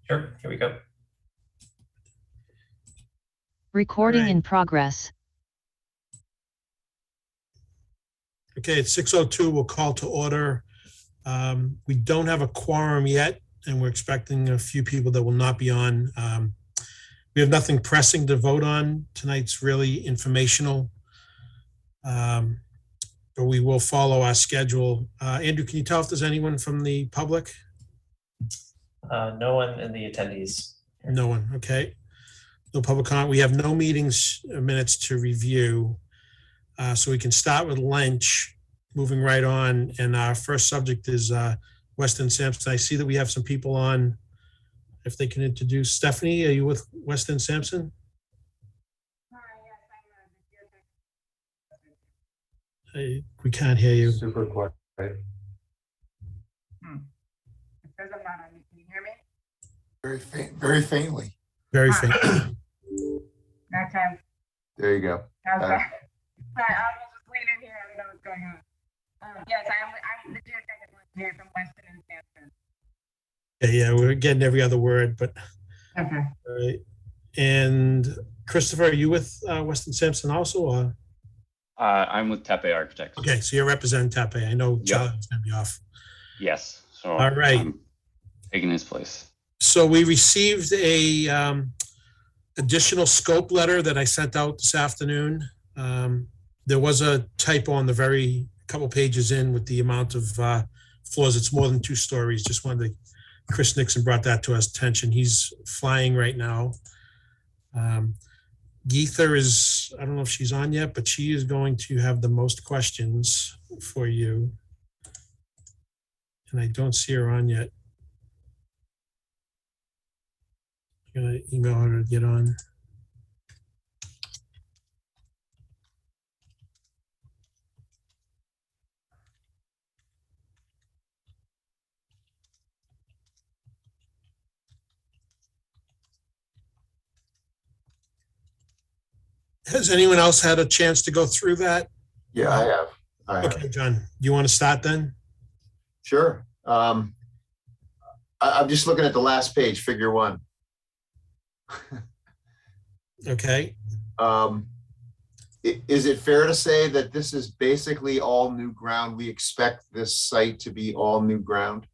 Sure, here we go. Recording in progress. Okay, it's 6:02. We'll call to order. We don't have a quorum yet, and we're expecting a few people that will not be on. We have nothing pressing to vote on. Tonight's really informational. But we will follow our schedule. Andrew, can you tell if there's anyone from the public? No one in the attendees. No one, okay. No public comment. We have no meetings minutes to review. So we can start with lunch, moving right on. And our first subject is Weston Sampson. I see that we have some people on. If they can introduce. Stephanie, are you with Weston Sampson? We can't hear you. Super quiet. It says I'm not on. Can you hear me? Very faintly. Very faint. Okay. There you go. How's that? Sorry, I was just waiting here. I don't know what's going on. Yes, I'm the geotechnical engineer from Weston and Sampson. Yeah, we're getting every other word, but. Okay. All right. And Christopher, are you with Weston Sampson also? Or? I'm with Tepe Architects. Okay, so you're representing Tepe. I know Charlie's going to be off. Yes. So all right. I'm taking his place. So we received a additional scope letter that I sent out this afternoon. There was a typo on the couple pages in with the amount of floors. It's more than 2 stories. Just wanted to, Chris Nixon brought that to us attention. He's flying right now. Geetha is, I don't know if she's on yet, but she is going to have the most questions for you. And I don't see her on yet. I'm going to email her to get on. Has anyone else had a chance to go through that? Yeah, I have. Okay, John, you want to start then? Sure. I'm just looking at the last page, figure 1. Okay. Is it fair to say that this is basically all new ground? We expect this site to be all new ground?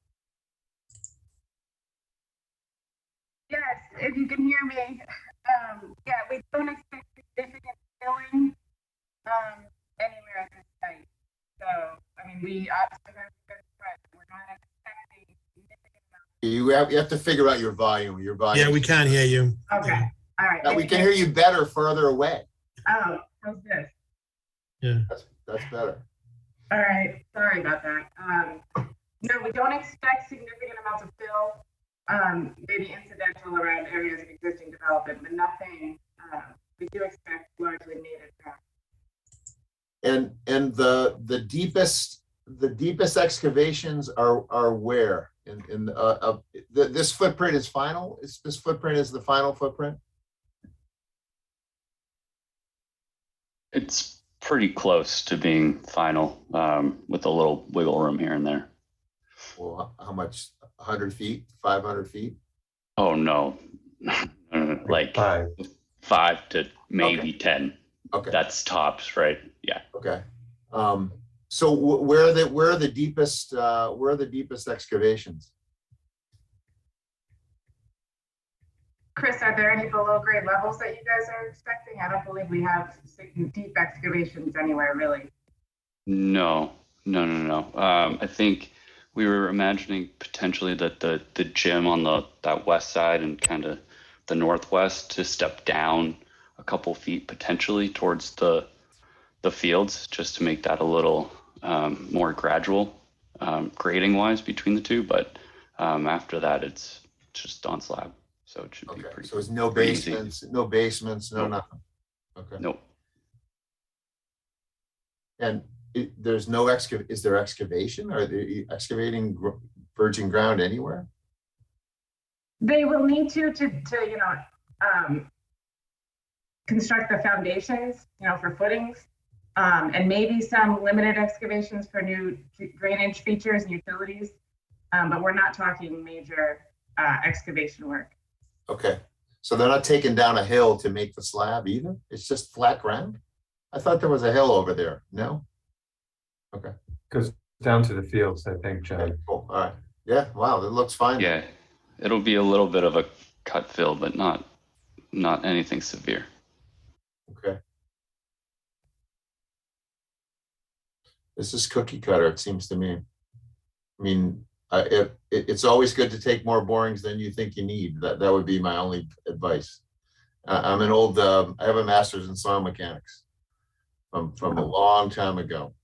Yes, if you can hear me. Yeah, we don't expect significant filling anywhere at this site. So, I mean, we're not expecting significant amount. You have to figure out your volume. Yeah, we can't hear you. Okay, all right. We can hear you better further away. Oh, how's this? Yeah. That's better. All right, sorry about that. No, we don't expect significant amounts of fill. Maybe incidental around areas of existing development, but nothing. We do expect largely native ground. And the deepest excavations are where? This footprint is final. This footprint is the final footprint. It's pretty close to being final, with a little wiggle room here and there. Well, how much? 100 feet? 500 feet? Oh no, like 5 to maybe 10. Okay, That's tops, right? Yeah. okay. So where are the deepest excavations? Chris, are there any below grade levels that you guys are expecting? I don't believe we have deep excavations anywhere, really. No. I think we were imagining potentially that the gym on that west side and kind of the northwest to step down a couple feet potentially towards the fields, just to make that a little more gradual grading wise between the two. But after that, it's just on slab, so it should be pretty. So it's no basements, no nothing. Okay. Nope. And there's no is there excavation? Are they excavating virgin ground anywhere? They will need to construct the foundations, for footings, and maybe some limited excavations for new drainage features and utilities. But we're not talking major excavation work. Okay, so they're not taking down a hill to make the slab either? It's just flat ground? I thought there was a hill over there. No? Okay, Goes down to the fields, I think, okay, John. cool. All right. Yeah, wow, it looks fine. Yeah, it'll be a little bit of a cut fill, but not anything severe. Okay. This is cookie cutter, it seems to me. I mean, it's always good to take more borings than you think you need. That would be my only advice. I'm an old, I have a master's in soil mechanics from a long time ago.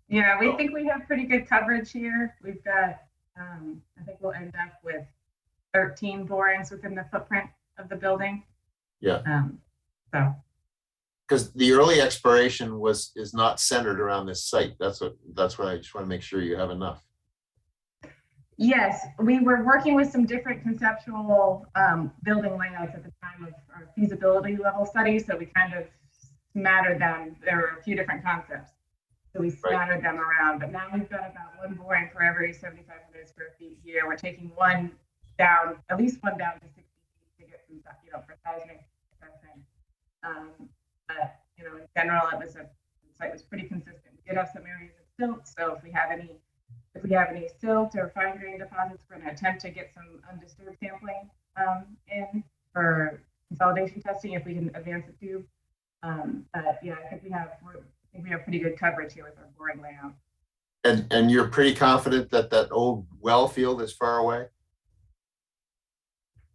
Yeah, we think we have pretty good coverage here. We've got, I think we'll end up with 13 borings within the footprint of the building. Yeah. So. Because the early exploration is not centered around this site. That's what I just want to make sure you have enough. Yes, we were working with some different conceptual building layouts at the time of our feasibility level study. So we kind of smattered them. There were a few different concepts. So we scattered them around, but now we've got about one boring for every 7,500 square feet here. We're taking one down, at least one down to 60 feet to get some, for seismic assessment. But in general, the site was pretty consistent. We did have some areas of silt, so if we have any silt or fine grained deposits, we're going to attempt to get some undisturbed sampling in for consolidation testing if we can advance it to. But yeah, I think we have pretty good coverage here with our boring layout. And you're pretty confident that old well field is far away?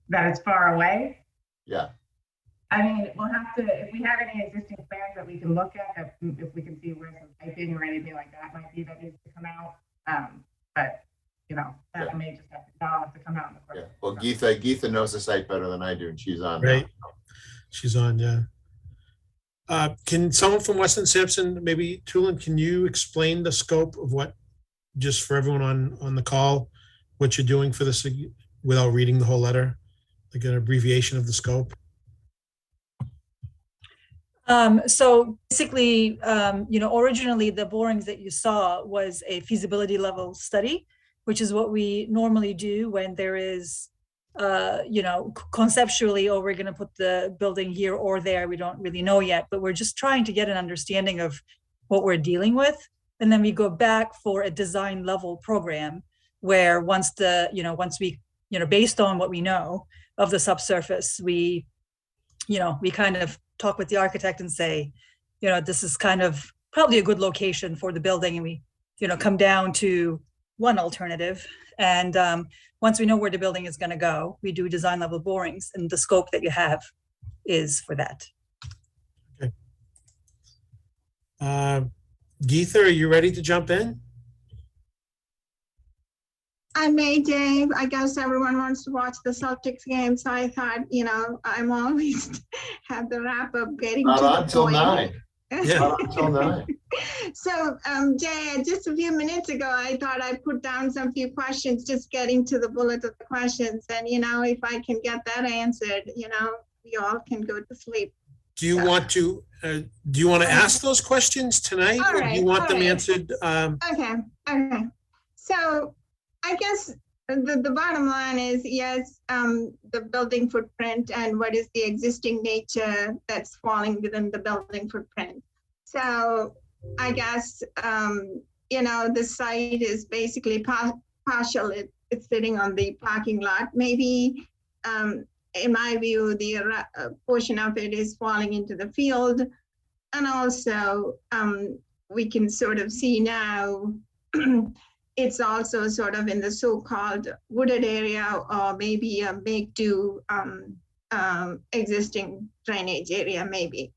That it's far away? Yeah. I mean, we'll have to, if we have any existing plans that we can look at, if we can see where some piping or anything like that might be that needs to come out. But that may just have to come out in the course. Yeah. Well, Geetha knows the site better than I do, and she's on. Right. Now. She's on, yeah. Can someone from Weston Sampson, maybe Tulin, can you explain the scope of what, just for everyone on the call, what you're doing for this without reading the whole letter, like an abbreviation of the scope? So basically, originally the borings that you saw was a feasibility level study, which is what we normally do when there is, conceptually, oh, we're going to put the building here or there. We don't really know yet, but we're just trying to get an understanding of what we're dealing with. And then we go back for a design level program where once we, based on what we know of the subsurface, we kind of talk with the architect and say, this is kind of probably a good location for the building. And we, come down to one alternative. And once we know where the building is going to go, we do design level borings, and the scope that you have is for that. Okay. Geetha, are you ready to jump in? I may, Dave. I guess everyone wants to watch the Celtics game, so I thought, I'm always have the wrap up getting Not to the until point. 9. Yeah. Not until 9. So, Jay, just a few minutes ago, I thought I put down some few questions, just getting to the bullet of the questions, and if I can get that answered, we all can go to sleep. Do you want to ask those questions tonight, or do you want them answered? Okay. So I guess the bottom line is, yes, the building footprint and what is the existing nature that's falling within the building footprint. So I guess, the site is basically partial. It's sitting on the parking lot. Maybe, in my view, the portion of it is falling into the field. And also, we can sort of see now, it's also sort of in the so-called wooded area, or maybe a make-do existing drainage area, maybe.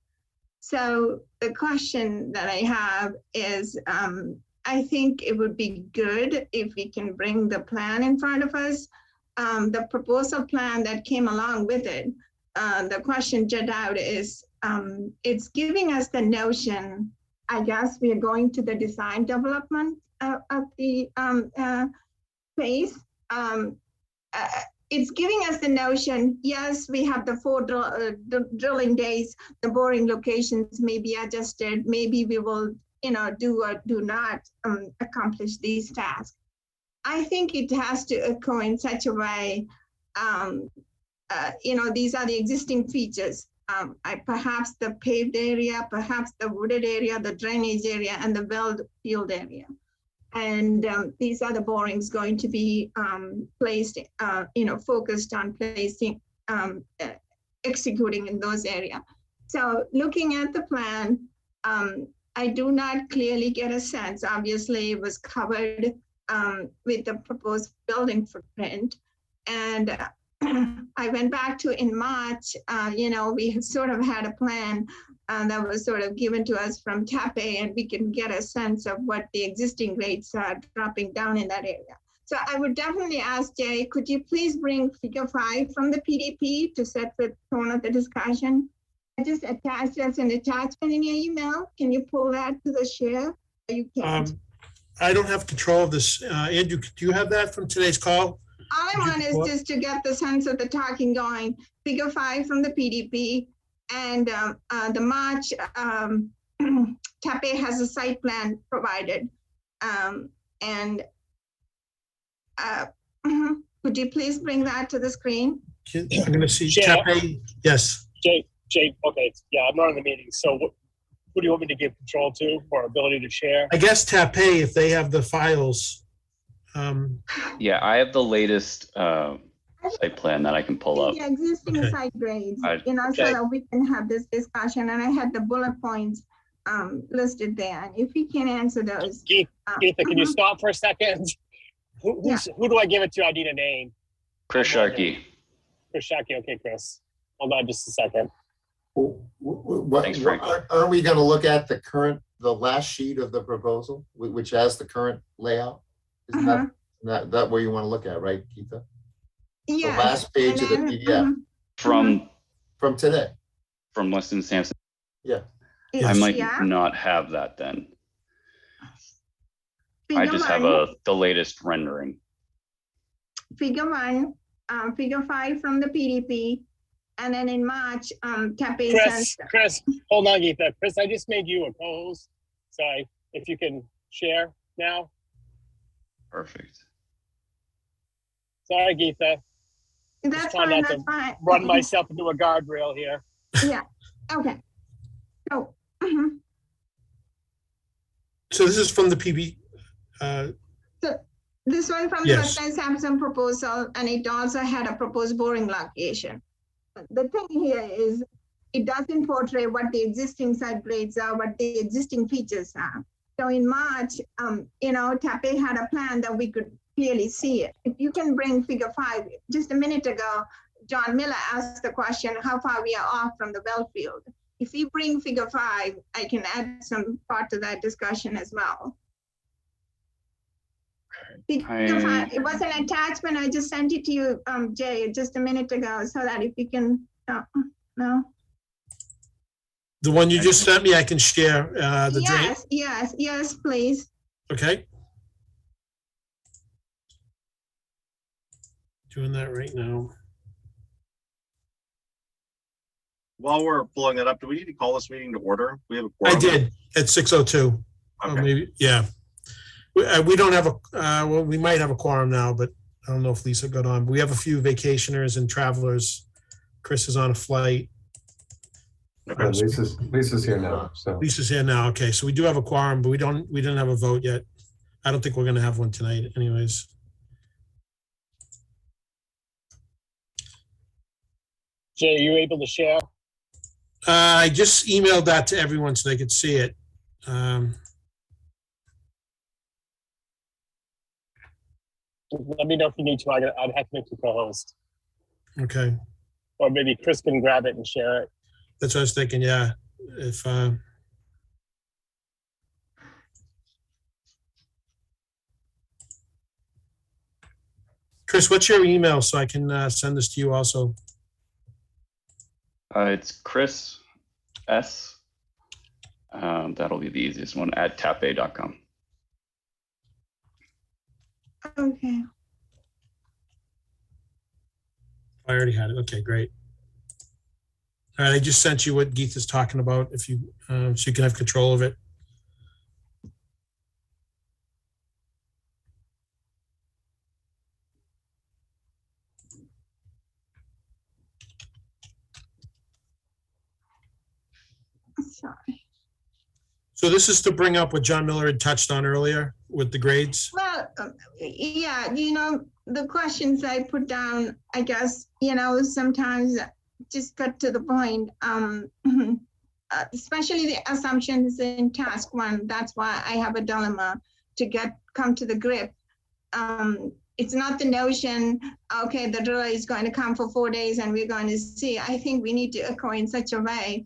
So the question that I have is, I think it would be good if we can bring the plan in front of us, the proposal plan that came along with it. The question jet out is, it's giving us the notion, I guess we are going to the design development of the phase. It's giving us the notion, yes, we have the 4 drilling days, the boring locations may be adjusted, maybe we will, do or do not accomplish these tasks. I think it has to occur in such a way, these are the existing features. Perhaps the paved area, perhaps the wooded area, the drainage area, and the well field area. And these are the borings going to be placed, focused on placing, executing in those areas. So looking at the plan, I do not clearly get a sense. Obviously, it was covered with the proposed building footprint. And I went back to in March, we sort of had a plan that was sort of given to us from TAPE, and we can get a sense of what the existing rates are dropping down in that area. So I would definitely ask Jay, could you please bring figure 5 from the PDP to set the tone of the discussion? I just attached as an attachment in your email. Can you pull that to the share? You can't. I don't have control of this. Andrew, do you have that from today's call? All I want is just to get the sense of the talking going. Figure 5 from the PDP, and the March TAPE has a site plan provided. Could you please bring that to the screen? I'm going to see Chair. TAPE. Yes. Jay, okay, yeah, I'm running the meeting. So what do you want me to give control to or ability to share? I guess TAPE, if they have the files. Yeah, I have the latest site plan that I can pull up. The existing Okay. site grades, I- so Okay. that we can have this discussion, and I had the bullet points listed there. And if you can answer those. Geetha, can you Mhm. stop for a second? Who do I give it to? I need a name. Chris Sharkey. Chris Shaki. Okay, Chris. Hold on just a second. Thanks, Frank. Aren't we gonna look at the last sheet of the proposal, which has the current layout? Isn't that where you wanna look at, right, Geetha? The Yeah. last page of the PDF from today. From Weston Sampson. I might not have that then. I just have the latest rendering. Figure 1, figure 5 from the PDP, and then in March, TAPE sends. Chris, hold on, Geetha. Chris, I just made you a co-host. So if you can share now. Perfect. Sorry, Geetha. That's try fine, not that's to fine. Run myself into a guardrail here. Yeah, okay. So, So this is from the PB. this one from the Yes. Western Sampson proposal, and it also had a proposed boring location. The thing here is, it doesn't portray what the existing site grades are, what the existing features are. So in March, TAPE had a plan that we could clearly see it. If you can bring figure 5, just a minute ago, John Miller asked the question, how far we are off from the well field. If you bring figure 5, I can add some part to that discussion as well. Figure 5, it was an attachment. I just sent it to you, Jay, just a minute ago, so that if you can, no. The one you just sent me, I can share the drain. Yes, please. Okay. Doing that right now. While we're pulling it up, do we need to call this meeting to order? We have a I quorum. did at 6:02. Okay. Maybe, yeah. We don't have well, we might have a quorum now, but I don't know if Lisa got on. We have a few vacationers and travelers. Chris is on a flight. Okay, Lisa's here now, so. Lisa's here now. Okay, so we do have a quorum, but we didn't have a vote yet. I don't think we're gonna have one tonight anyways. Jay, are you able to share? I just emailed that to everyone so they could see it. Let me know if you need to. I'd have to make you co-host. Okay, Or maybe Chris can grab it and share it. that's what I was thinking, yeah. If, Chris, what's your email so I can send this to you also? It's Chris S. That'll be the easiest one at tape.com. Okay. I already had it. Okay, great. All right, I just sent you what Geetha's talking about, if you so you can have control of it. sorry. So this is to bring up what John Miller had touched on earlier with the grades. Well, yeah, the questions I put down, I guess, sometimes just cut to the point. Especially the assumptions in task 1. That's why I have a dilemma to come to the grip. It's not the notion, okay, the driller is going to come for 4 days and we're going to see. I think we need to echo in such a way.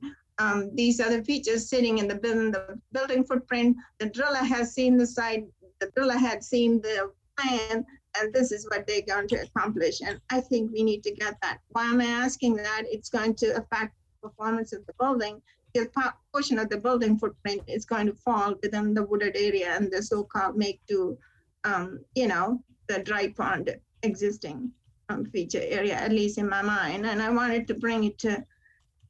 These are the features sitting in the building footprint. The driller has seen the site, the driller had seen the plan, and this is what they're going to accomplish. And I think we need to get that. Why am I asking that? It's going to affect performance of the building. The portion of the building footprint is going to fall within the wooded area and the so-called make to, the dry pond existing feature area, at least in my mind. And I wanted to bring it to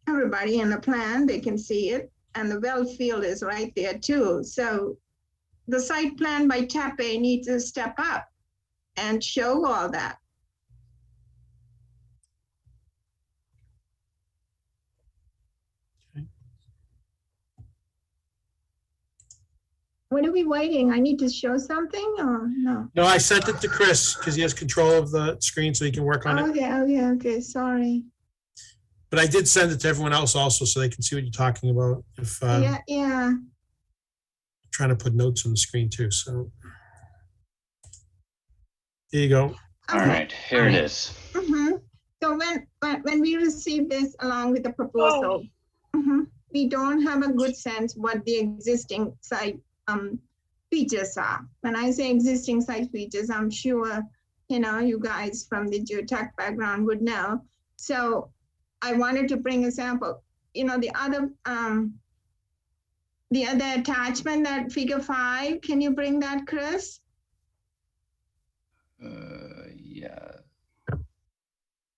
everybody in the plan. They can see it. And the well field is right there too. So the site plan by TAPE needs to step up and show all that. What are we waiting? I need to show something or no? No, I sent it to Chris because he has control of the screen so he can work on it. Okay, sorry. But I did send it to everyone else also so they can see what you're talking about. If Yeah. trying to put notes on the screen too. So there you go. All right, here it is. So when we receive this along with the proposal, we don't have a good sense what the existing site features are. When I say existing site features, I'm sure you guys from the geotech background would know. So I wanted to bring a sample. The other attachment, that figure 5, can you bring that, Chris? Yeah.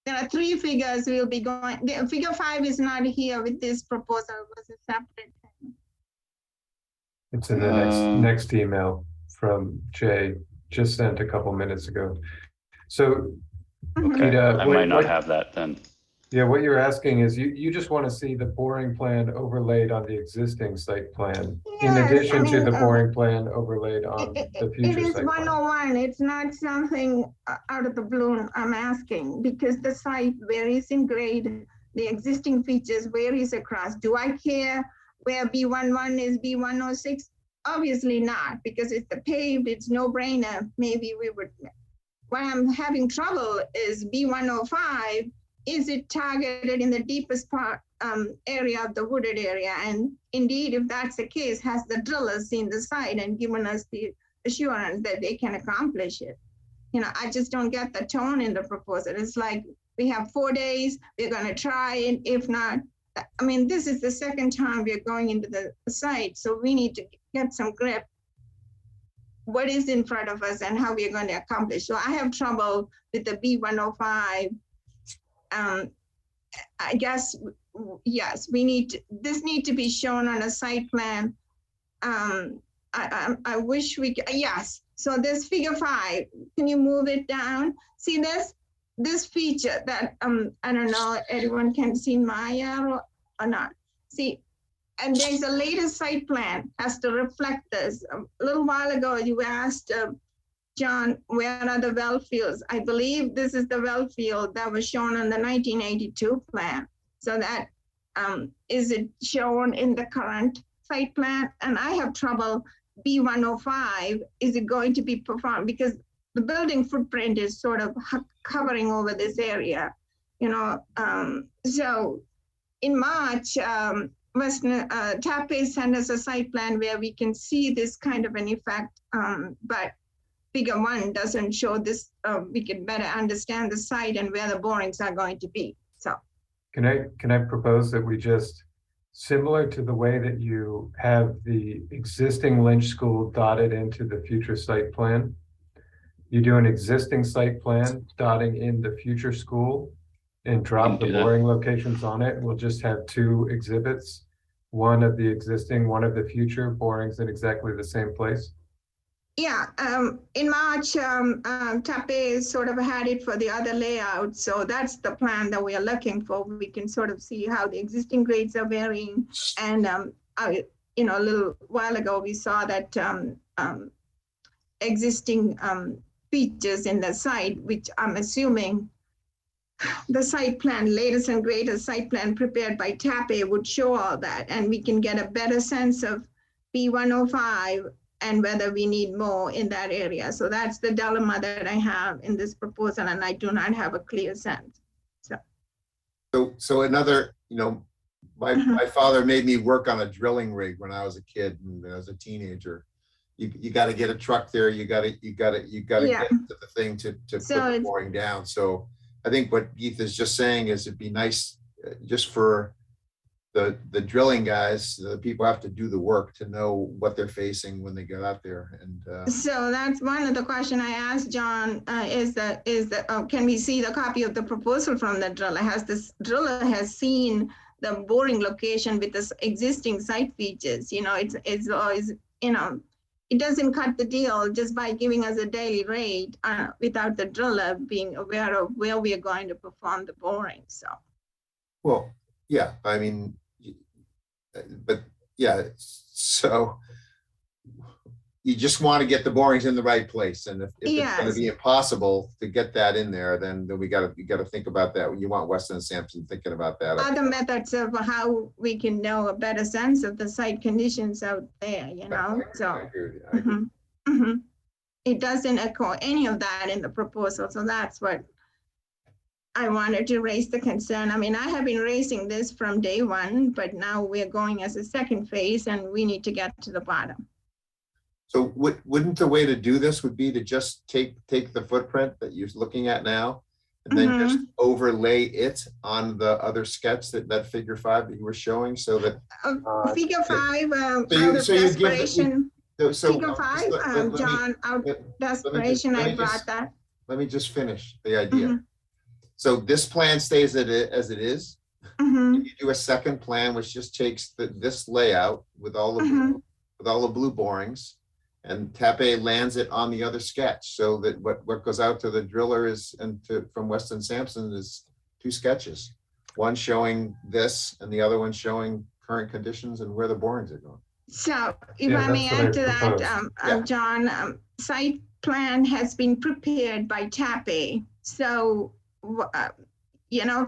There are 3 figures we'll be going. Figure 5 is not here with this proposal. It was a separate thing. It's in the next email from Jay, just sent a couple minutes ago. So, Okay, I might not have that then. Yeah, what you're asking is you just want to see the boring plan overlaid on the existing site plan, in addition to the boring plan overlaid on the future site plan. It is 101. It's not something out of the blue I'm asking, because the site varies in grade. The existing features varies across. Do I care where B11 is B106? Obviously not, because it's the paved, it's no brainer. Maybe we would. Why I'm having trouble is B105. Is it targeted in the deepest part area of the wooded area? And indeed, if that's the case, has the driller seen the site and given us the assurance that they can accomplish it? I just don't get the tone in the proposal. It's like, we have 4 days, we're gonna try, and if not, this is the second time we're going into the site, so we need to get some grip. What is in front of us and how we're going to accomplish. So I have trouble with the B105. I guess, yes, this need to be shown on a site plan. I wish we could, yes. So this figure 5, can you move it down? See this feature that, I don't know, everyone can see my arrow or not. See, and there's a latest site plan has to reflect this. A little while ago, you asked, John, where are the well fields? I believe this is the well field that was shown on the 1982 plan. So that is it shown in the current site plan? And I have trouble, B105, is it going to be performed? Because the building footprint is sort of covering over this area, so in March, TAPE sent us a site plan where we can see this kind of an effect, but figure 1 doesn't show this. We can better understand the site and where the borings are going to be. So can I propose that we just, similar to the way that you have the existing Lynch School dotted into the future site plan, you do an existing site plan dotting in the future school and drop the boring locations on it. We'll just have 2 exhibits, one of the existing, one of the future borings in exactly the same place. Yeah, in March, TAPE sort of had it for the other layout. So that's the plan that we are looking for. We can sort of see how the existing grades are varying and a little while ago, we saw that existing features in the site, which I'm assuming the site plan, latest and greatest site plan prepared by TAPE would show all that, and we can get a better sense of B105 and whether we need more in that area. So that's the dilemma that I have in this proposal, and I do not have a clear sense. So another, my father made me work on a drilling rig when I was a kid and as a teenager. You got to get a truck there. You got to Yeah. get to the thing to put the boring down. So I think what Geeth is just saying is it'd be nice just for the drilling guys, the people have to do the work to know what they're facing when they get out there. And so that's one of the question I asked John, is that can we see the copy of the proposal from the driller? Has this driller has seen the boring location with this existing site features? It's always, it doesn't cut the deal just by giving us a daily rate without the driller being aware of where we are going to perform the boring. So, well, yeah, I mean, but yeah, so you just want to get the borings in the right place, and if it's going to be impossible to get that in there, then we got to think about that. You want Weston and Sampson thinking about that. Other methods of how we can know a better sense of the site conditions out there, I agree with you. It doesn't echo any of that in the proposal, so that's what I wanted to raise the concern. I mean, I have been raising this from day one, but now we're going as a second phase, and we need to get to the bottom. So wouldn't the way to do this would be to just take the footprint that you're looking at now and then just overlay it on the other sketch that figure 5 that you were showing, so that figure 5 figure 5 John, out desperation, I brought that. Let me just finish the idea. So this plan stays as it is. You do a second plan which just takes this layout with all the blue borings, and TAPE lands it on the other sketch, so that what goes out to the driller from Weston Sampson is 2 sketches, one showing this and the other one showing current conditions and where the borings are going. So if I may add to that, John, site plan has been prepared by TAPE. So,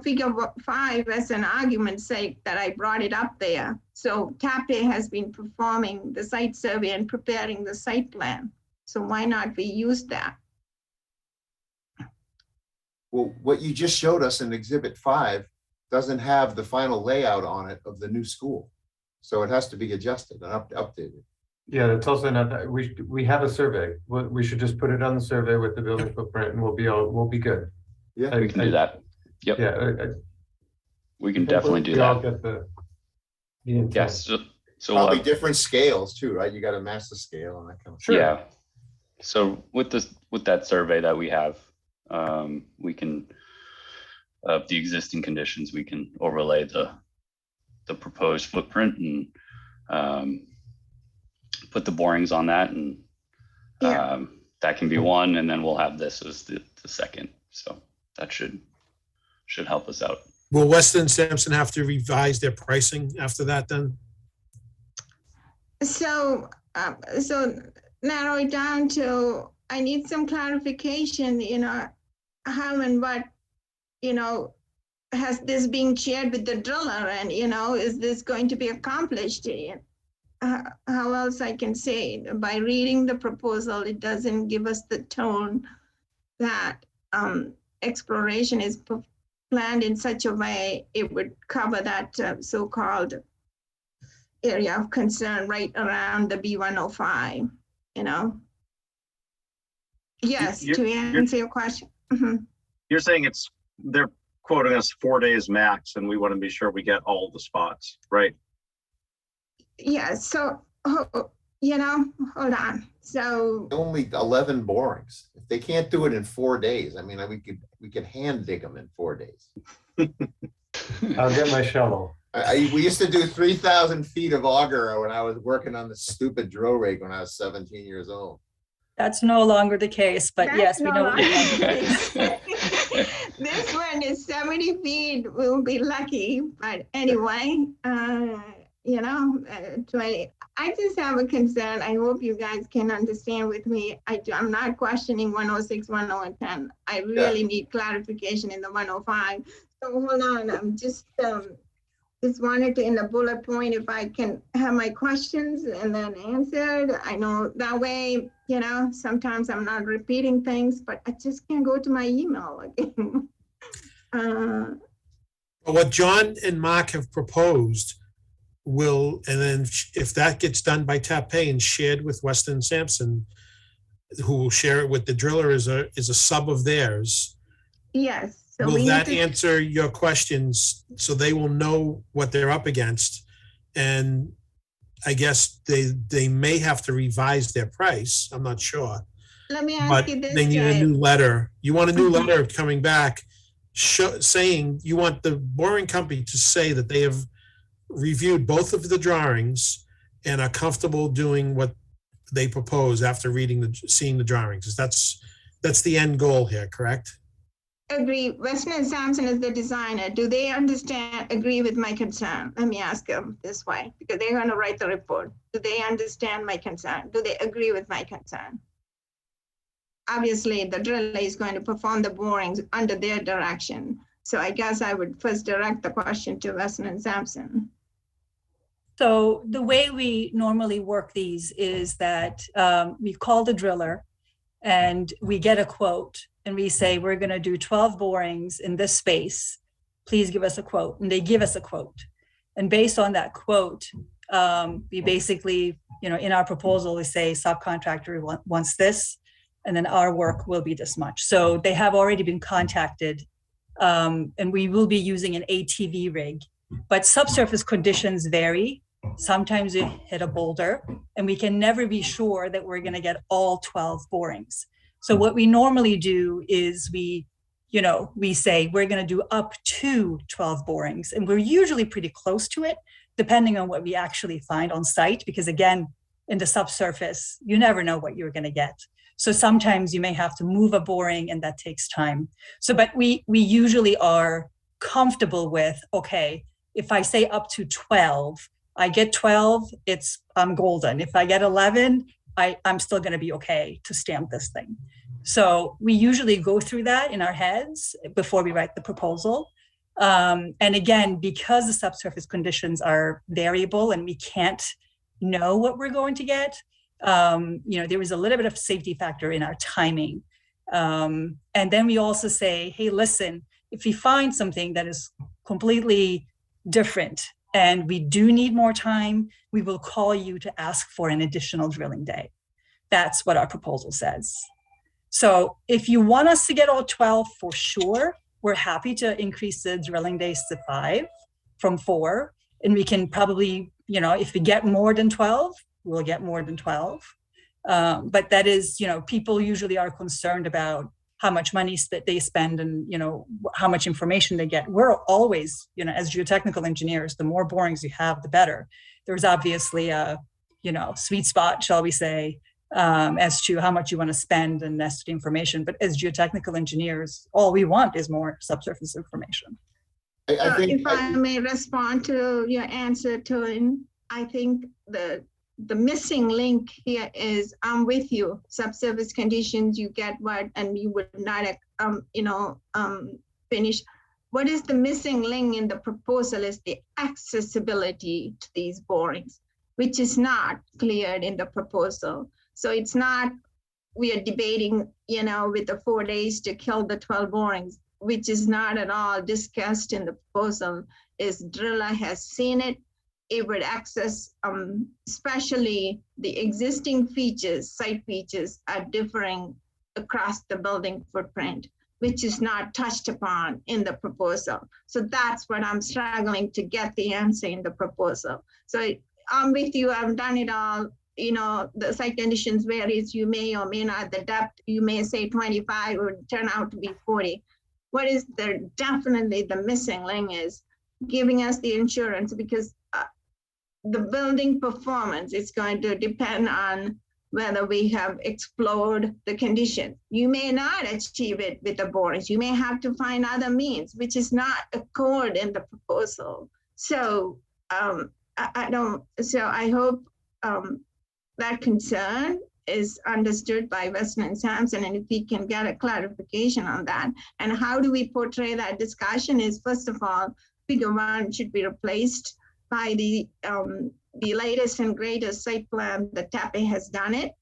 figure 5 as an argument's sake that I brought it up there. So TAPE has been performing the site survey and preparing the site plan. So why not we use that? Well, what you just showed us in Exhibit 5 doesn't have the final layout on it of the new school. So it has to be adjusted and updated. Yeah, that's also not that we have a survey. We should just put it on the survey with the building footprint, and we'll be good. Yeah, we can do that. Yep. Yeah, we can definitely do that. Get the intent. Yes. So probably different scales too, right? You got to match the scale and that kind of. Sure. Yeah. So with that survey that we have, we can the existing conditions, we can overlay the proposed footprint and put the borings on that, and that can be one, and then we'll have this as the second. So that should help us out. Will Weston and Sampson have to revise their pricing after that then? So narrow it down to, I need some clarification, how and what, has this been shared with the driller, and, is this going to be accomplished? How else I can say it? By reading the proposal, it doesn't give us the tone that exploration is planned in such a way it would cover that so-called area of concern right around the B105, Yes, to answer your question. You're saying they're quoting us 4 days max, and we want to be sure we get all the spots, right? Yeah, so, hold on. So only 11 borings. If they can't do it in 4 days, I mean, we could hand dig them in 4 days. I'll get my shovel. We used to do 3,000 feet of auger when I was working on the stupid drill rig when I was 17 years old. That's no longer the case, but yes, we know. This one is 70 feet. We'll be lucky, but anyway, 20. I just have a concern. I hope you guys can understand with me. I'm not questioning 106, 110. I really need clarification in the 105. So hold on, I'm just wanted to, in a bullet point, if I can have my questions and then answered. I know that way, sometimes I'm not repeating things, but I just can't go to my email again. What John and Mark have proposed and then if that gets done by TAPay and shared with Weston Sampson, who will share it with the driller is a sub of theirs. Yes. So will that answer your questions so they will know what they're up against? And I guess they may have to revise their price. I'm not sure. Let me ask you this. They need a new letter. You want a new letter coming back saying you want the boring company to say that they have reviewed both of the drawings and are comfortable doing what they propose after seeing the drawings. That's the end goal here, correct? Agree. Weston and Sampson is the designer. Do they agree with my concern? Let me ask them this way, because they're going to write the report. Do they understand my concern? Do they agree with my concern? Obviously, the driller is going to perform the borings under their direction. So I guess I would first direct the question to Weston and Sampson. So the way we normally work these is that we call the driller and we get a quote and we say, we're going to do 12 borings in this space. Please give us a quote. And they give us a quote. And based on that quote, we basically, in our proposal, we say subcontractor wants this, and then our work will be this much. So they have already been contacted, and we will be using an ATV rig, but subsurface conditions vary. Sometimes we hit a boulder and we can never be sure that we're going to get all 12 borings. So what we normally do is we say we're going to do up to 12 borings, and we're usually pretty close to it, depending on what we actually find on site, because again, in the subsurface, you never know what you're going to get. So sometimes you may have to move a boring and that takes time. So, but we usually are comfortable with, okay, if I say up to 12, I get 12, I'm golden. If I get 11, I'm still going to be okay to stamp this thing. So we usually go through that in our heads before we write the proposal. And again, because the subsurface conditions are variable and we can't know what we're going to get, there is a little bit of safety factor in our timing. And then we also say, hey, listen, if we find something that is completely different and we do need more time, we will call you to ask for an additional drilling day. That's what our proposal says. So if you want us to get all 12 for sure, we're happy to increase the drilling days to 5 from 4. And we can probably, if we get more than 12, we'll get more than 12. But that is, people usually are concerned about how much money that they spend and, how much information they get. We're always, as geotechnical engineers, the more borings you have, the better. There's obviously a, sweet spot, shall we say, as to how much you want to spend and as to the information. But as geotechnical engineers, all we want is more subsurface information. If I may respond to your answer, Torin, I think the missing link here is, I'm with you, subsurface conditions, you get what, and you would not, finish. What is the missing link in the proposal is the accessibility to these borings, which is not cleared in the proposal. So it's not, we are debating, with the 4 days to kill the 12 borings, which is not at all discussed in the proposal, is driller has seen it. It would access, especially the existing features, site features are differing across the building footprint, which is not touched upon in the proposal. So that's what I'm struggling to get the answer in the proposal. So I'm with you, I've done it all. The site conditions varies, you may or may not, the depth, you may say 25 would turn out to be 40. What is definitely the missing link is giving us the insurance, because the building performance is going to depend on whether we have explored the condition. You may not achieve it with the borings. You may have to find other means, which is not a code in the proposal. So I don't, so I hope that concern is understood by Weston and Sampson, and if we can get a clarification on that. And how do we portray that discussion is, first of all, figure 1 should be replaced by the latest and greatest site plan that TAPE has done it.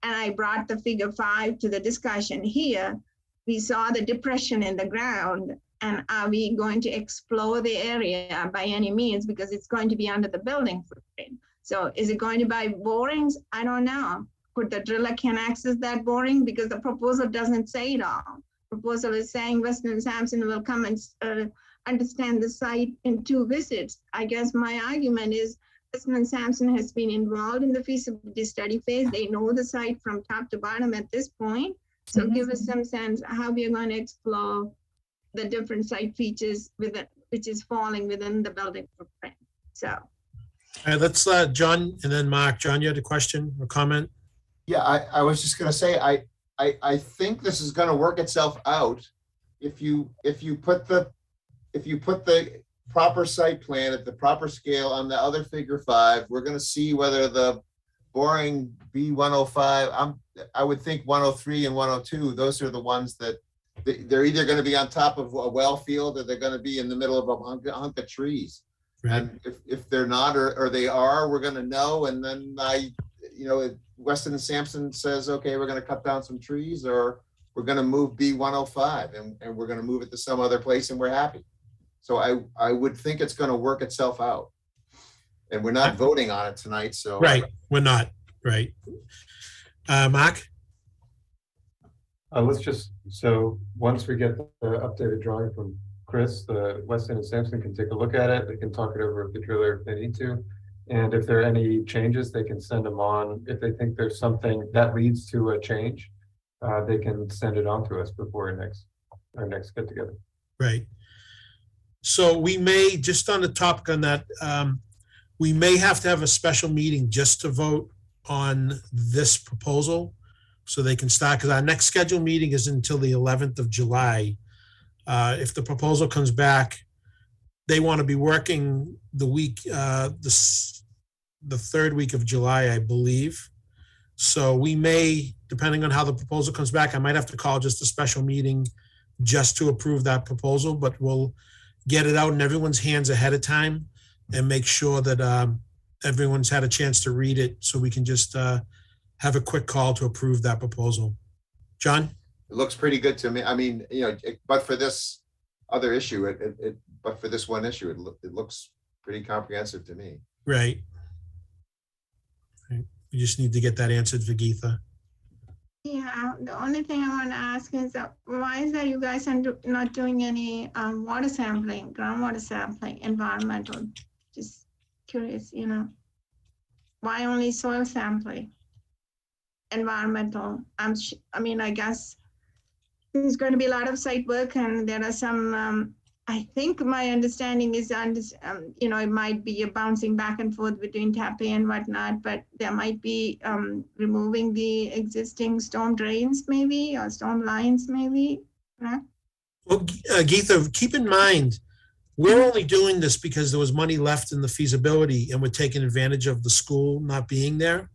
And I brought the figure 5 to the discussion here. We saw the depression in the ground, and are we going to explore the area by any means, because it's going to be under the building footprint. So is it going to buy borings? I don't know. Could the driller can access that boring? Because the proposal doesn't say it all. Proposal is saying Weston and Sampson will come and understand the site in 2 visits. I guess my argument is Weston and Sampson has been involved in the feasibility study phase. They know the site from top to bottom at this point. So give us some sense how we are going to explore the different site features with it, which is falling within the building footprint. So. All right, let's John and then Mark. John, you had a question or comment? Yeah, I was just gonna say, I think this is gonna work itself out. If you put the proper site plan at the proper scale on the other figure 5, we're gonna see whether the boring B105, I would think 103 and 102, those are the ones that they're either gonna be on top of a well field or they're gonna be in the middle of a hunk of trees. Right. And if they're not, or they are, we're gonna know. And then Weston and Sampson says, okay, we're going to cut down some trees, or we're going to move B105 and we're going to move it to some other place, and we're happy. So I would think it's going to work itself out. And we're not voting on it tonight. So right, we're not. Right. Mark? Let's just, so once we get the updated drawing from Chris, the Weston and Sampson can take a look at it. They can talk it over with the driller if they need to. And if there are any changes, they can send them on. If they think there's something that leads to a change, they can send it on to us before our next get together. Right. So we may, just on the topic on that, we may have to have a special meeting just to vote on this proposal so they can start, because our next scheduled meeting is until the 11th of July. If the proposal comes back, they want to be working the week, the 3rd week of July, I believe. So we may, depending on how the proposal comes back, I might have to call just a special meeting just to approve that proposal, but we'll get it out in everyone's hands ahead of time and make sure that everyone's had a chance to read it, so we can just have a quick call to approve that proposal. John? It looks pretty good to me. I mean, but for this other issue, but for this one issue, it looks pretty comprehensive to me. Right. We just need to get that answered, Vigitha. Yeah, the only thing I want to ask is why is that you guys are not doing any water sampling, groundwater sampling, environmental? Just curious, why only soil sampling? Environmental. I mean, I guess there's going to be a lot of site work, and there are some. I think my understanding is, it might be a bouncing back and forth between TAPE and whatnot, but there might be removing the existing storm drains maybe, or storm lines maybe, right? Well, Geetha, keep in mind, we're only doing this because there was money left in the feasibility and we're taking advantage of the school not being there.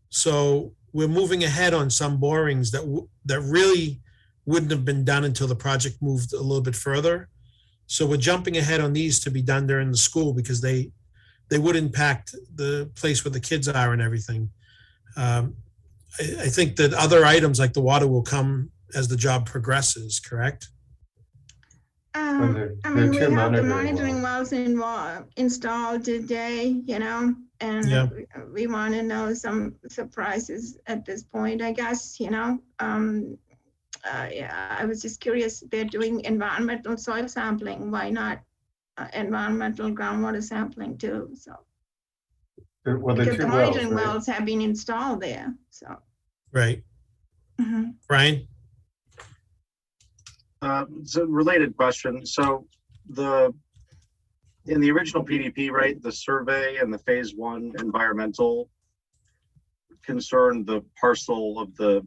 So we're moving ahead on some borings that really wouldn't have been done until the project moved a little bit further. So we're jumping ahead on these to be done during the school because they would impact the place where the kids are and everything. I think that other items like the water will come as the job progresses, correct? I mean, we have the monitoring wells installed today, and we want to know some surprises at this point, I guess, yeah, I was just curious. They're doing environmental soil sampling. Why not environmental groundwater sampling too? So, well, because the monitoring wells have been installed there. So, right. Brian? It's a related question. So in the original PDP, right, the survey and the phase 1 environmental concerned the parcel of the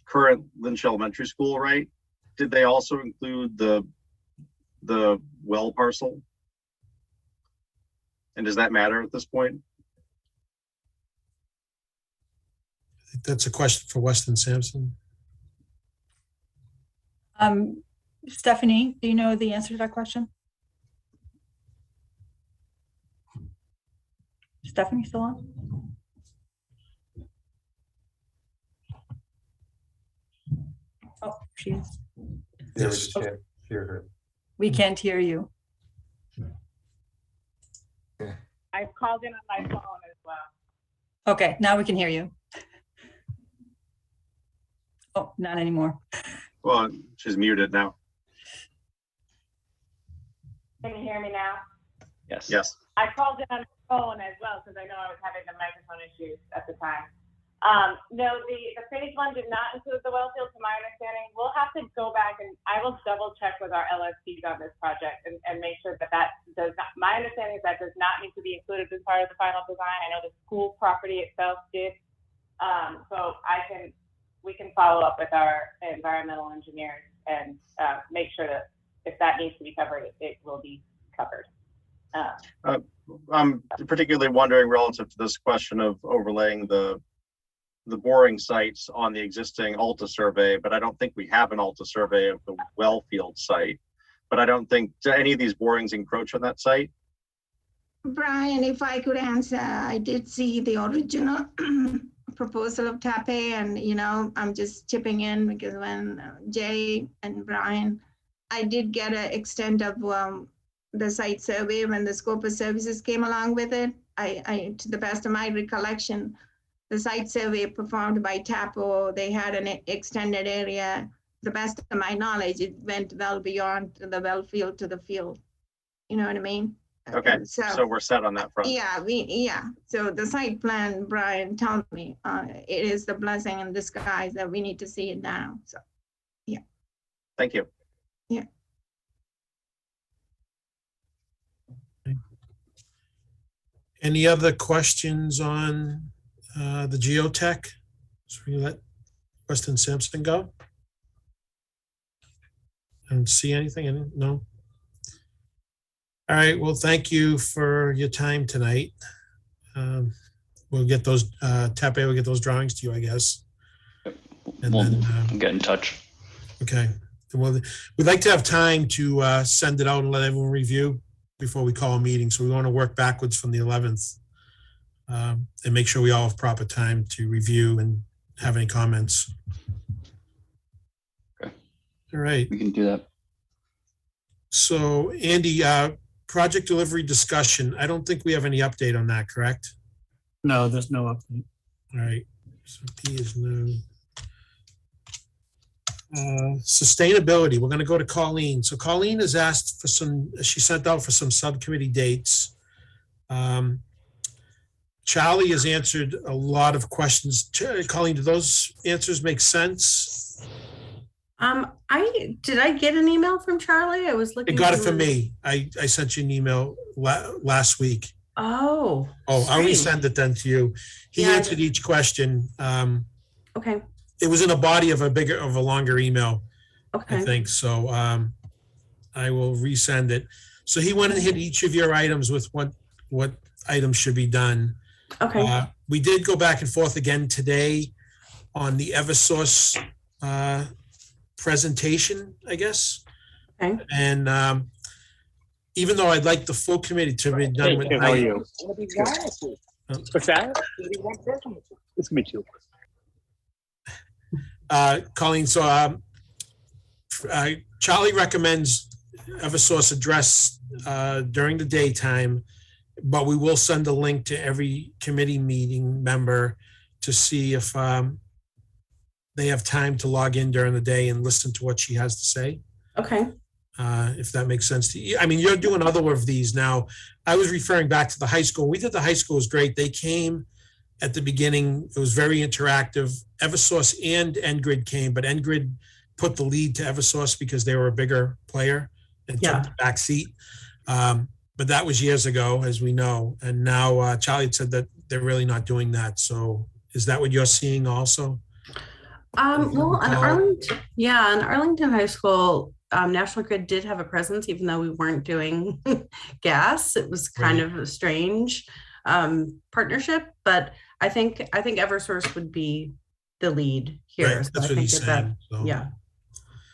current Lynch Elementary School, right? Did they also include the well parcel? And does that matter at this point? I think that's a question for Weston Sampson. Stephanie, do you know the answer to that question? Stephanie still on? Oh, she is. Yeah, we just can't hear her. We can't hear you. I've called in on my phone as well. Okay, now we can hear you. Oh, not anymore. Well, she's muted now. Can you hear me now? Yes. Yes. I called in on my phone as well because I know I was having the microphone issues at the time. No, the phase one did not include the well field, to my understanding. We'll have to go back and I will double check with our LSPs on this project and make sure that does not, my understanding is that does not need to be included as part of the final design. I know the school property itself did. So we can follow up with our environmental engineers and make sure that if that needs to be covered, it will be covered. I'm particularly wondering relative to this question of overlaying the boring sites on the existing Alta survey, but I don't think we have an Alta survey of the well field site. But I don't think, do any of these borings encroach on that site? Brian, if I could answer, I did see the original proposal of TAPE, and I'm just chipping in because when Jay and Brian, I did get an extent of the site survey when the scope of services came along with it. I to the best of my recollection, the site survey performed by TAPO, they had an extended area. The best of my knowledge, it went well beyond the well field to the field. You know what I mean? Okay, so we're set on that front. Yeah. So the site plan, Brian told me, it is the blessing in disguise that we need to see it now. So, yeah. Thank you. Yeah. Any other questions on the geotech? So we let Weston Sampson go. I don't see anything. No. All right. Well, thank you for your time tonight. We'll get those TAPE. We'll get those drawings to you, I guess. And then get in touch. Okay. Well, we'd like to have time to send it out and let everyone review before we call a meeting. So we want to work backwards from the 11th and make sure we all have proper time to review and have any comments. Okay. All right. We can do that. So Andy, project delivery discussion. I don't think we have any update on that, correct? No, there's no update. All right. So P is no. Sustainability. We're going to go to Colleen. So Colleen has asked for she sent out for some subcommittee dates. Charlie has answered a lot of questions. Colleen, do those answers make sense? Did I get an email from Charlie? I was looking. It got it from me. I sent you an email last week. Oh, I'll resend it then to you. He answered each question. Okay. It was in a body of a longer email, okay. I think. So I will resend it. So he went and hit each of your items with what items should be done. Okay. We did go back and forth again today on the Eversource presentation, I guess. Okay. And even though I'd like the full committee to be done with. How are you? What's that? It's me too. Colleen, so Charlie recommends Eversource address during the daytime, but we will send a link to every committee meeting member to see if they have time to log in during the day and listen to what she has to say. Okay. If that makes sense to you. I mean, you're doing other of these now. I was referring back to the high school. We did the high school. It was great. They came at the beginning. It was very interactive. Eversource and NGrid came, but NGrid put the lead to Eversource because they were a bigger player and took the back seat. But that was years ago, as we know. And now Charlie said that they're really not doing that. So is that what you're seeing also? Well, in Arlington High School, National Grid did have a presence, even though we weren't doing gas. It was kind of a strange partnership, but I think Eversource would be the lead here. Right, So that's I what think he's saying, so.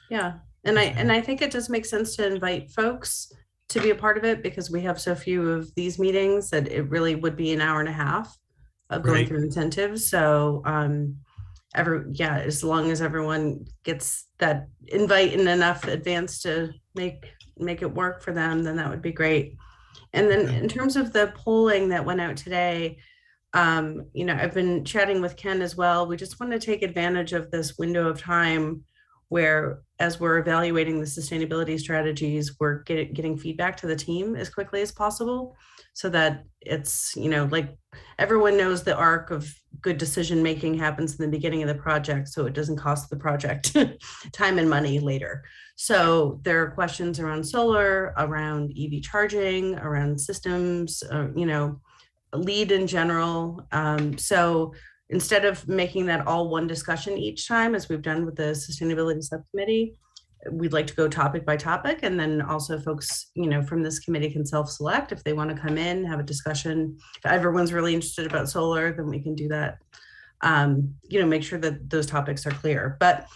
yeah. And I think it just makes sense to invite folks to be a part of it because we have so few of these meetings that it really would be an hour and a half of going Right. through incentives. So as long as everyone gets that invite in enough advance to make it work for them, then that would be great. And then in terms of the polling that went out today, I've been chatting with Ken as well. We just want to take advantage of this window of time where, as we're evaluating the sustainability strategies, we're getting feedback to the team as quickly as possible so that it's, like everyone knows the arc of good decision making happens in the beginning of the project, so it doesn't cost the project time and money later. So there are questions around solar, around EV charging, around systems, lead in general. So instead of making that all one discussion each time, as we've done with the sustainability subcommittee, we'd like to go topic by topic. And then also folks, from this committee can self-select if they want to come in, have a discussion. If everyone's really interested about solar, then we can do that. Make sure that those topics are clear. But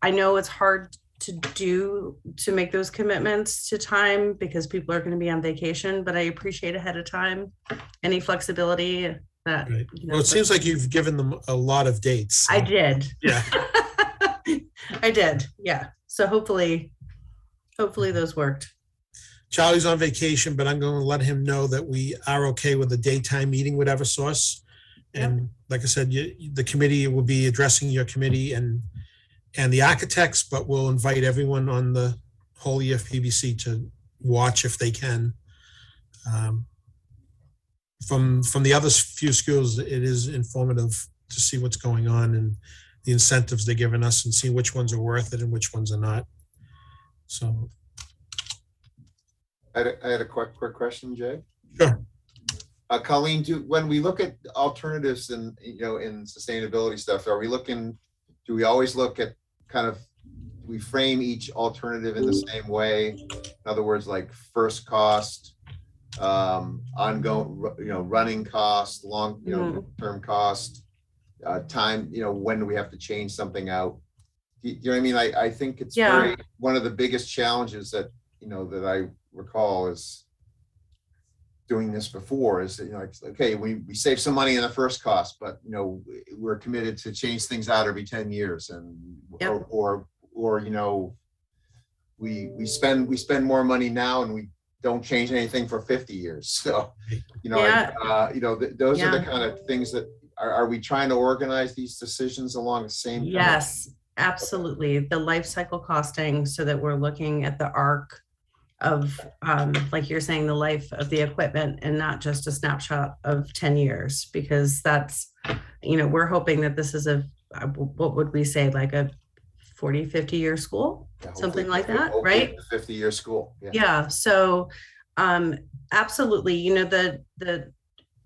I know it's hard to make those commitments to time because people are going to be on vacation, but I appreciate ahead of time any flexibility that. Right. Well, it seems like you've given them a lot of dates. So. I did. Yeah. I did. Yeah. So hopefully those worked. Charlie's on vacation, but I'm going to let him know that we are okay with a daytime meeting with Eversource. And like I said, the committee will be addressing your committee and the architects, but we'll invite everyone on the whole EFPBC to watch if they can. From the other few schools, it is informative to see what's going on and the incentives they're giving us and see which ones are worth it and which ones are not. So. I had a quick question, Jay. Sure. Colleen, when we look at alternatives in sustainability stuff, do we always look at we frame each alternative in the same way? In other words, like first cost, ongoing, running cost, term cost, time, when do we have to change something out? You know what I mean? I think it's one of the biggest challenges that, that I recall is doing this before is, okay, we save some money in the first cost, but, we're committed to change things out every 10 years and, we spend more money now and we don't change anything for 50 years. So, those are the kind of things that are we trying to organize these decisions along the same time? Yes, absolutely. The life cycle costing so that we're looking at the arc of, like you're saying, the life of the equipment and not just a snapshot of 10 years, because that's, we're hoping that this is what would we say, like a 40, 50 year school, something like that, right? 50-year school. Yeah. So, absolutely.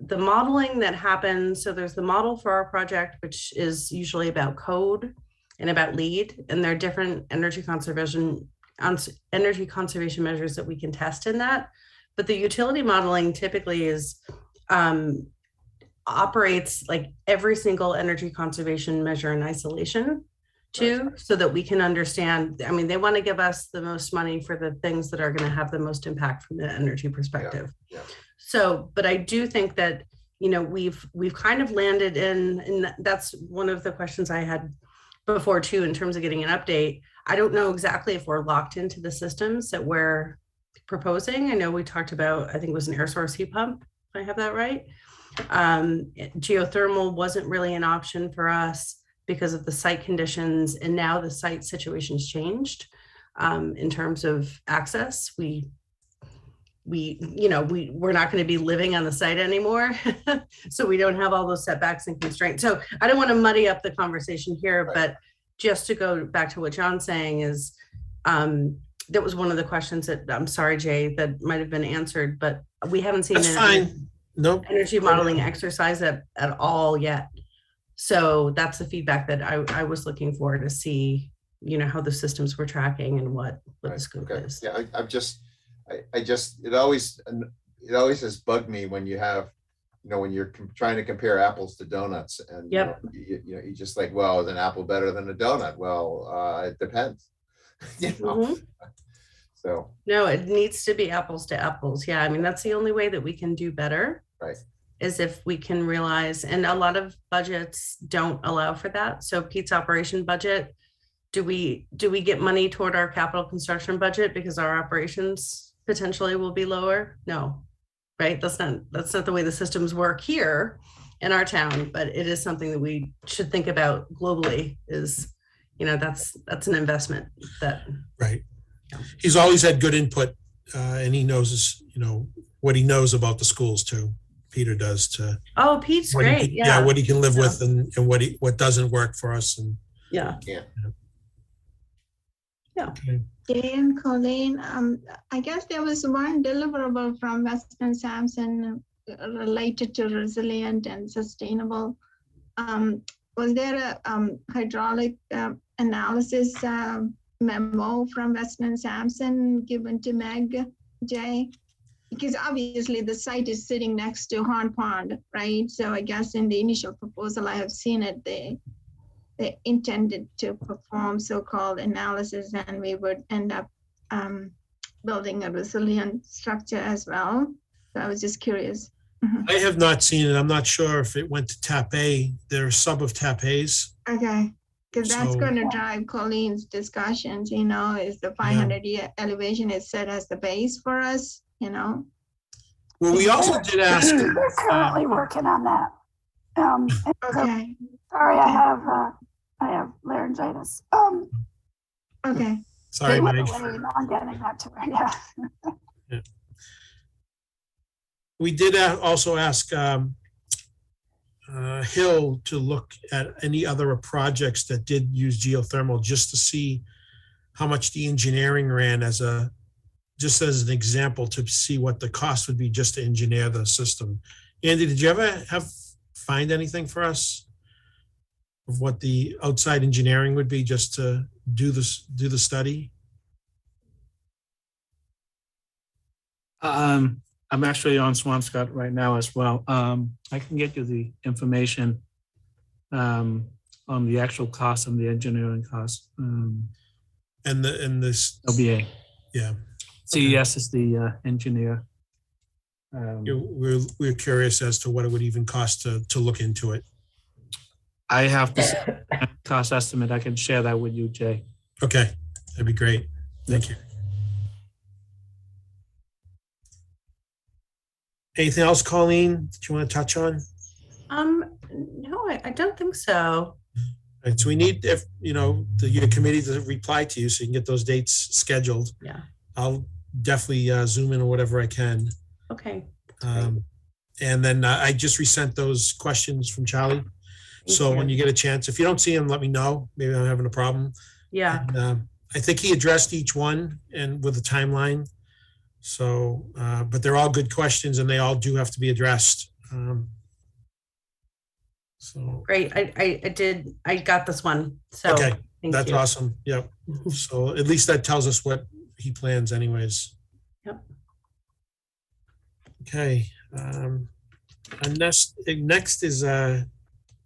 The modeling that happens. So there's the model for our project, which is usually about code and about lead, and there are different energy conservation measures that we can test in that. But the utility modeling typically operates like every single energy conservation measure in isolation too, so that we can understand. I mean, they want to give us the most money for the things that are going to have the most impact from the energy perspective. So, but I do think that, we've kind of landed and that's one of the questions I had before too, in terms of getting an update. I don't know exactly if we're locked into the systems that we're proposing. I know we talked about, I think it was an air source heat pump, if I have that right. Geothermal wasn't really an option for us because of the site conditions, and now the site situation's changed in terms of access. We're not going to be living on the site anymore. So we don't have all those setbacks and constraints. So I don't want to muddy up the conversation here, but just to go back to what John's saying is, that was one of the questions that, I'm sorry, Jay, that might've been answered, but we haven't seen energy modeling exercise at all yet. So that's the feedback that I was looking for to see how the systems were tracking and what the Right, scope okay. is. Yeah, it always has bugged me when you have, when you're trying to compare apples to donuts, and Yep. you just like, well, is an apple better than a donut? Well, it depends. Mhm. So, No, it needs to be apples to apples. Yeah, I mean, that's the only way that we can do better. right. Is if we can realize, and a lot of budgets don't allow for that. So Pete's operation budget, do we get money toward our capital construction budget because our operations potentially will be lower? No, right? That's not the way the systems work here in our town, but it is something that we should think about globally. Is that's an investment that. Right. He's always had good input, and he knows what he knows about the schools too. Peter does to. Oh, Pete's great. Yeah, what he can live with and what doesn't work for us. And yeah. Okay. Jay and Colleen, I guess there was one deliverable from Western Sampson related to resilient and sustainable. Was there a hydraulic analysis memo from Western Sampson given to Meg, Jay? Because obviously the site is sitting next to Horn Pond, right? So I guess in the initial proposal, I have seen it, they intended to perform so-called analysis, and we would end up building a resilient structure as well. So I was just curious. I have not seen it. I'm not sure if it went to TAP A. They're a sub of TAP A's. Okay, because that's So- going to drive Colleen's discussions, is the 500-year elevation is set as the base for us, Well, we also did ask. We're currently working on that. Okay, Sorry, I have laryngitis. okay. Sorry, They went Meg. away, now I'm getting that to her, yeah. We did also ask Hill to look at any other projects that did use geothermal, just to see how much the engineering ran just as an example, to see what the cost would be just to engineer the system. Andy, did you ever find anything for us of what the outside engineering would be just to do the study? I'm actually on Swampscott right now as well. I can get you the information on the actual cost and the engineering cost. And this, LBA. yeah. CES is the engineer. We're curious as to what it would even cost to look into it. I have the cost estimate. I can share that with you, Jay. Okay, that'd be great. Thank you. Anything else, Colleen, that you want to touch on? No, I don't think so. And so we need, your committee to reply to you so you can get those dates scheduled. Yeah. I'll definitely zoom in or whatever I can. Okay. And then I just resent those questions from Charlie. So when you get a chance, if you don't see them, let me know. Maybe I'm having a problem. Yeah. And, I think he addressed each one and with a timeline. So, but they're all good questions and they all do have to be addressed. So Great. I got this one. So okay, thank that's you. awesome. Yep. So at least that tells us what he plans anyways. Yep. Okay. And next is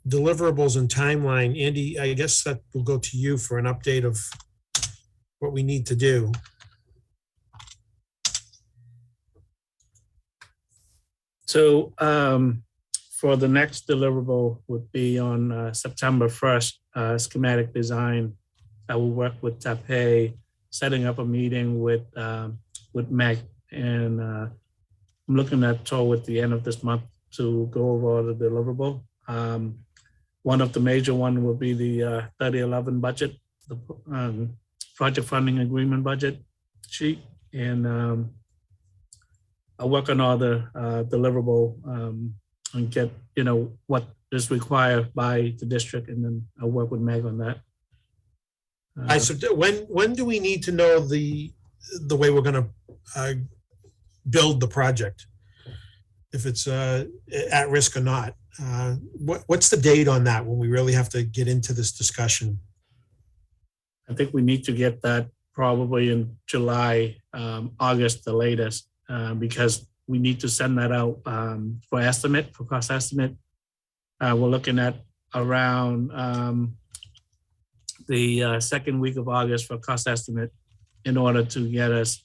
deliverables and timeline. Andy, I guess that will go to you for an update of what we need to do. So for the next deliverable would be on September 1st, schematic design. I will work with Taipei, setting up a meeting with Meg, and I'm looking at toward the end of this month to go over the deliverable. One of the major one will be the 3011 budget, the project funding agreement budget sheet, and I'll work on all the deliverable and get, what is required by the district, and then I'll work with Meg on that. So when do we need to know the way we're going to build the project? If it's at risk or not? What's the date on that when we really have to get into this discussion? I think we need to get that probably in July, August, the latest, because we need to send that out for cost estimate. We're looking at around the second week of August for cost estimate in order to get us,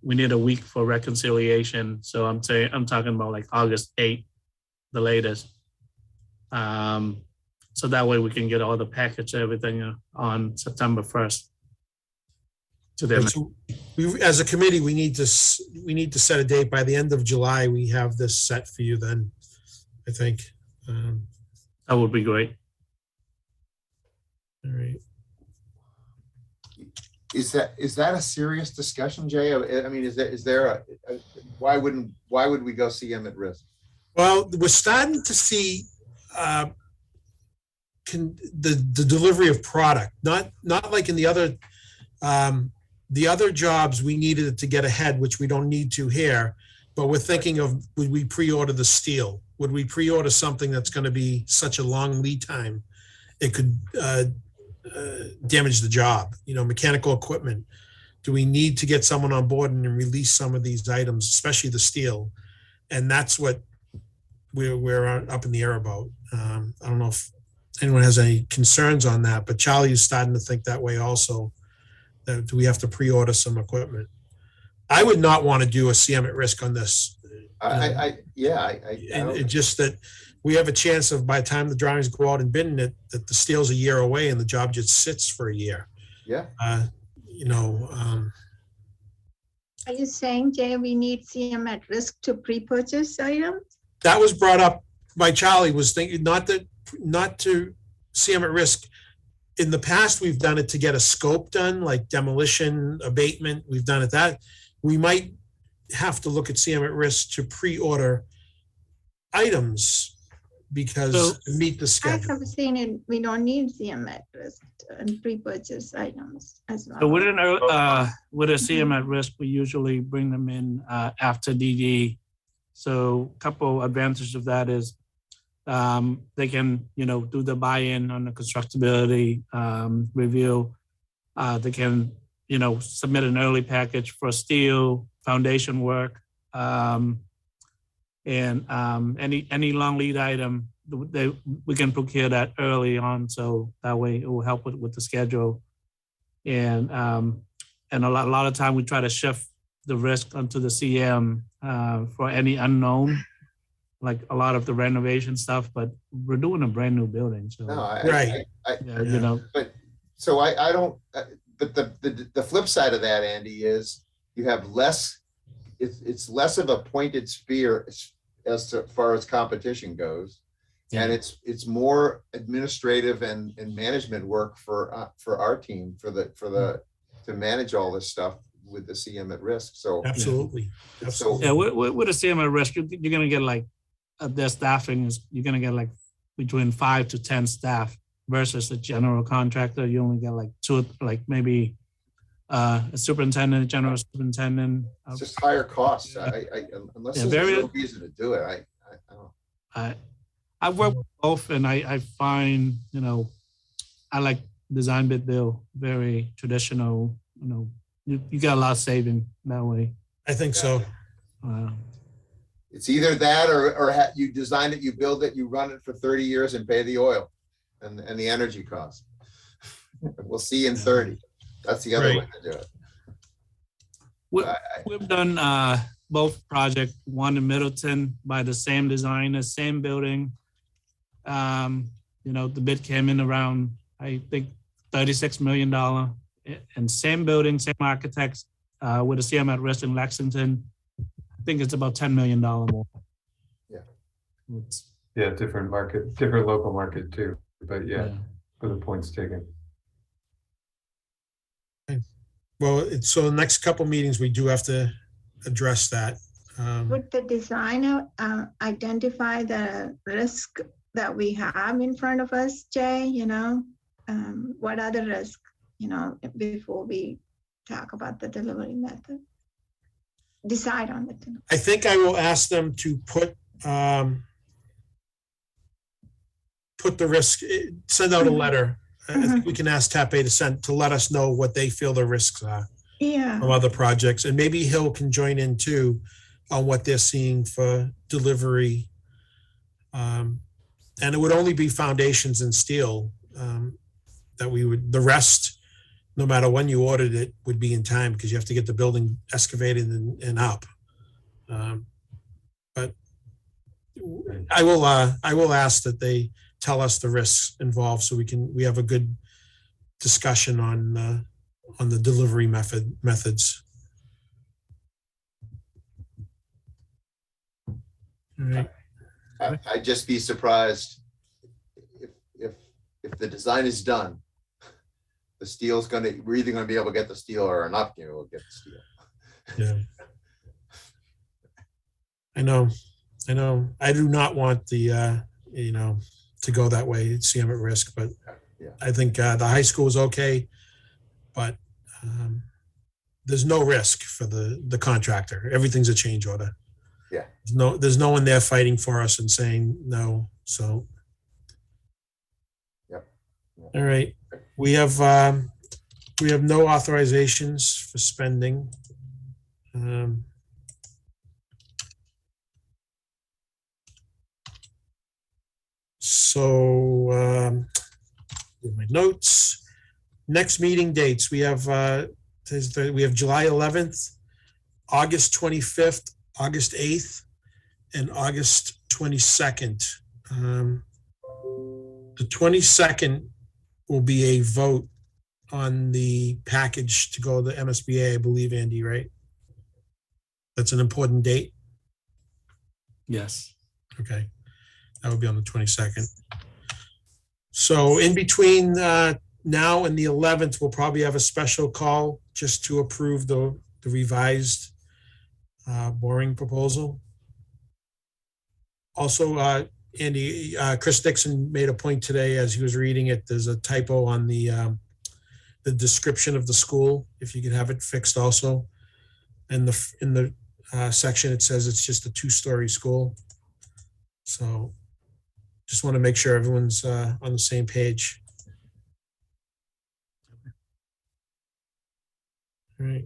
we need a week for reconciliation. So I'm talking about like August 8th, the latest. So that way we can get all the package, everything on September 1st. To them. So we, as a committee, we need to set a date. By the end of July, we have this set for you then, I think. That would be great. All right. Is that a serious discussion, Jay? I mean, is there a why would we go CM at risk? Well, we're starting to see the delivery of product, not like in the other jobs we needed it to get ahead, which we don't need to here, but we're thinking of, would we pre-order the steel? Would we pre-order something that's going to be such a long lead time? It could damage the job, mechanical equipment. Do we need to get someone on board and release some of these items, especially the steel? And that's what we're up in the air about. I don't know if anyone has any concerns on that, but Charlie is starting to think that way also. That do we have to pre-order some equipment? I would not want to do a CM at risk on this. It's just that we have a chance of, by the time the drawings go out and bidding it, that the steel's a year away and the job just sits for a year. Yeah. Are you saying, Jay, we need CM at risk to pre-purchase items? That was brought up by Charlie, was thinking not to CM at risk. In the past, we've done it to get a scope done, like demolition, abatement. We've done it that. We might have to look at CM at risk to pre-order items because to meet the I schedule. have seen it, we don't need CM at risk and pre-purchase items as well. So with a CM at risk, we usually bring them in after DD. So a couple advantages of that is they can, do the buy-in on the constructability review. They can, submit an early package for steel, foundation work, and any long lead item, we can procure that early on, so that way it will help with the schedule. And a lot of time we try to shift the risk onto the CM for any unknown, like a lot of the renovation stuff, but we're doing a brand new building. So No, Right. But so I don't. But the flip side of that, Andy, is you have less. It's less of a pointed spear as far as competition goes, and it's more administrative and management work for our team to manage all this stuff with the CM at risk. So Absolutely. yeah, with a CM at risk, you're gonna get like their staffing is you're gonna get like between 5 to 10 staff versus a general contractor. You only get like two, like maybe a superintendent, general superintendent. It's just higher costs. Unless there's a real reason to do it, I don't. I work with both, and I find I like design bid build, very traditional. You got a lot of saving that way. I think so. It's either that or you design it, you build it, you run it for 30 years and pay the oil and the energy cost. We'll see in 30. That's the other way to do it. We've done both projects, one in Middleton by the same designer, same building. The bid came in around, I think, $36 million. And same building, same architects, with a CM at risk in Lexington. I think it's about $10 million more. Yeah, different market, different local market too. But yeah, for the points taken. Well, so the next couple meetings, we do have to address that. Would the designer identify the risk that we have in front of us, Jay? What other risk, before we talk about the delivery method? Decide on the delivery. I think I will ask them to put the risk, send out a letter I think we can ask TAPE to let us know what they feel the risks are Yeah. from other projects. And maybe Hill can join in too on what they're seeing for delivery. And it would only be foundations and steel that we would, the rest, no matter when you ordered it, would be in time because you have to get the building excavated and up. But I will ask that they tell us the risks involved so we have a good discussion on the delivery methods. All right. I'd just be surprised if the design is done, the steel's we're either gonna be able to get the steel or not gonna be able to get the steel. Yeah. I know. I do not want the, to go that way, see them at risk, but Yeah. I think the high school is okay, but there's no risk for the contractor. Everything's a change order. Yeah. There's no one there fighting for us and saying no, so. Yep. All right, we have no authorizations for spending. So, my notes, next meeting dates, we have July 11th, August 25th, August 8th, and August 22nd. The 22nd will be a vote on the package to go to the MSBA, I believe, Andy, right? That's an important date. Yes. Okay. That would be on the 22nd. So in between now and the 11th, we'll probably have a special call just to approve the revised boring proposal. Also, Andy, Chris Dixon made a point today as he was reading it. There's a typo on the description of the school. If you could have it fixed also. In the section, it says it's just a 2-story school. So just want to make sure everyone's on the same page. All right.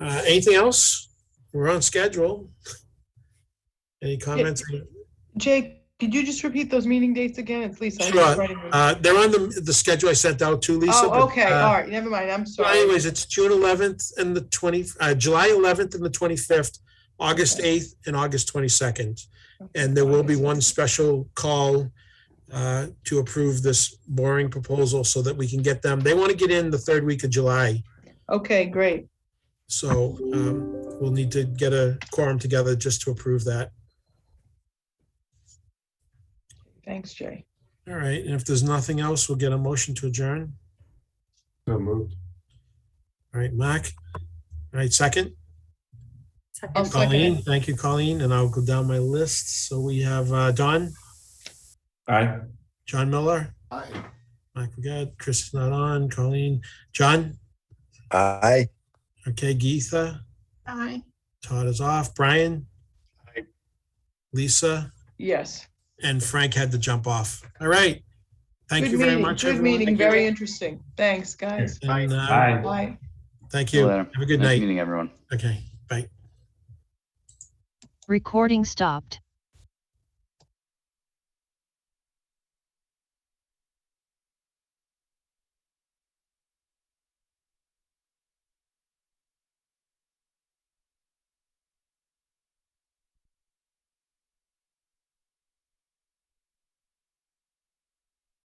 Anything else? We're on schedule. Any comments? Jake, could you just repeat those meeting dates again? It's Lisa. Sure. They're on the schedule I sent out to Lisa. Oh, okay. All right. Never mind. I'm sorry. Anyways, it's June 11th and July 11th and the 25th, August 8th and August 22nd. And there will be one special call to approve this boring proposal so that we can get them. They want to get in the 3rd week of July. Okay, great. So we'll need to get a quorum together just to approve that. Thanks, Jay. All right. And if there's nothing else, we'll get a motion to adjourn. So moved. All right, Mark. All right, second. I'll second Colleen, it. thank you, Colleen. And I'll go down my list. So we have Don, Aye. John Miller, Aye. Mike, we got Chris is not on, Colleen, John. Aye. Okay, Geetha, Aye. Todd is off, Brian. Aye. Lisa, Yes. and Frank had to jump off. All right. Thank Good you very meeting. much, Good everyone. meeting. Very interesting. Thanks, guys. And, Bye. Bye. thank See you you. later. Have a good Nice night. meeting everyone. Okay, bye. Recording stopped.